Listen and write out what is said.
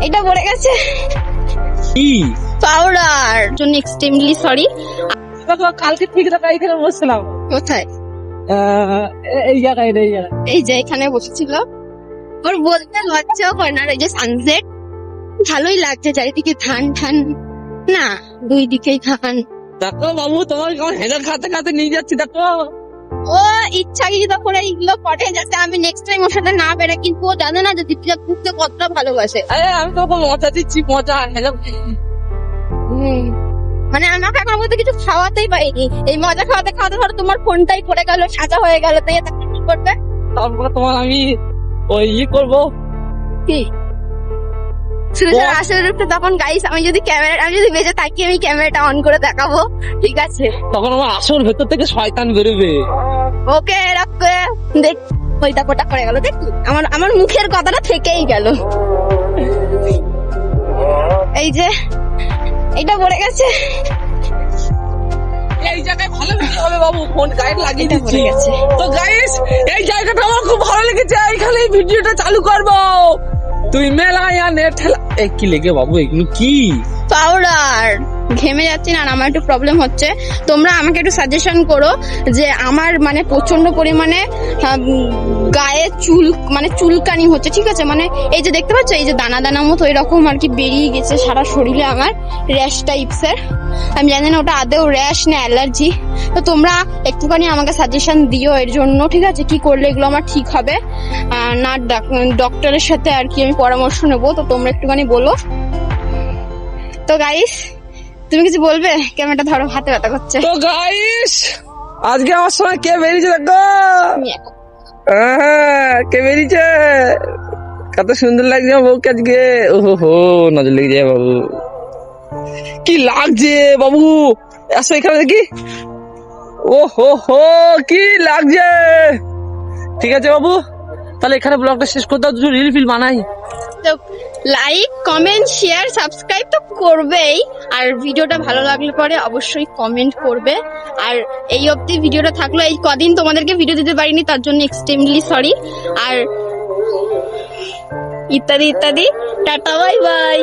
এটা পড়ে গেছে কি পাউডার জন্য এক্সট্রিমলি সরি। কালকে ঠিক রাখা এখানে বসছিলাম। কোথায়? এই জায়গায় এই জায়গায় এই যে এখানে বসেছিল। ওর বলতে লজ্জাও করে না। আর এই যে সানসেট ভালোই লাগছে, চারিদিকে ধান ঠান না, দুই দিকেই ধান। দেখো বাবু, তোমার কেমন হেজার খাতে খাতে নিয়ে যাচ্ছি দেখো। ও ইচ্ছাকৃত করে এইগুলো করে যাতে আমি নেক্সট টাইম ওর সাথে না বেরোই, কিন্তু ও জানে না যে দীপিকা ঘুরতে কতটা ভালোবাসে। আরে আমি তো মজা দিচ্ছি, মজা হেজার। মানে আমাকে এখন বলতে কিছু খাওয়াতেই পারিনি, এই মজা খাওয়াতে খাওয়াতে ধরো তোমার ফোনটাই পড়ে গেল, সাজা হয়ে গেল, তাই এটা কি করবে? তারপরে তোমার আমি ওই করবো কি সুরেশের আসলে রূপটা তখন গাইস, আমি যদি বেঁচে থাকি আমি ক্যামেরাটা অন করে দেখাবো, ঠিক আছে? তখন আমার আসল ভেতর থেকে শয়তান বেরোবে। ওকে রাখবে দেখ, ওইটা কোটা করে গেল, দেখ আমার মুখের কথাটা থেকেই গেল। এই যে এটা পড়ে গেছে, এই জায়গায় ভালো ভিডিও হবে বাবু, ফোন গাইড লাগিয়ে এটা দিচ্ছি। পড়ে গেছে। তো গাইস, এই জায়গাটা আমার খুব ভালো লেগেছে, এখানে এই ভিডিওটা চালু করবো। তুই মেলা নেট ঠেলা কি লেগে বাবু, এগুলো কি? পাউডার ঘেমে যাচ্ছি না, আর আমার একটু প্রবলেম হচ্ছে। তোমরা আমাকে একটু সাজেশন করো যে আমার মানে প্রচন্ড পরিমাণে গায়ে চুলকানি হচ্ছে, ঠিক আছে? মানে এই যে দেখতে পাচ্ছ, এই যে দানা দানা মতো এরকম আর কি বেরিয়ে গেছে সারা শরীরে আমার, র্যাশ টাইপসের। আমি জানি না ওটা আদেও র্যাশ না অ্যালার্জি, তো তোমরা একটুখানি আমাকে সাজেশন দিও এর জন্য, ঠিক আছে? কি করলে এগুলো আমার ঠিক হবে না, ডক্টরের সাথে আর কি আমি পরামর্শ নেবো, তো তোমরা একটুখানি বলো। তো গাইস তুমি কিছু বলবে? ক্যামেরাটা ধরো, হাতে ব্যথা করছে। তো গাইস, আজকে আমার সঙ্গে কে বেরিয়েছে দেখো। কে বেরিয়েছে, কত সুন্দর লাগছে আমার বউকে আজকে। ওহো হো, নজর লেগে যায় বাবু, কি লাগছে বাবু। আসো এখানে দেখি। ও হো হো, কি লাগছে। ঠিক আছে বাবু, তাহলে এখানে ব্লগটা শেষ করতে দাও, দুটো রিল ফিল বানাই। তো লাইক কমেন্ট শেয়ার সাবস্ক্রাইব তো করবেই, আর ভিডিওটা ভালো লাগলে পরে অবশ্যই কমেন্ট করবে। আর এই অবধি ভিডিওটা থাকলো, এই কদিন তোমাদেরকে ভিডিও দিতে পারিনি তার জন্য এক্সট্রিমলি সরি। আর ইত্যাদি ইত্যাদি, টাটা বাই বাই।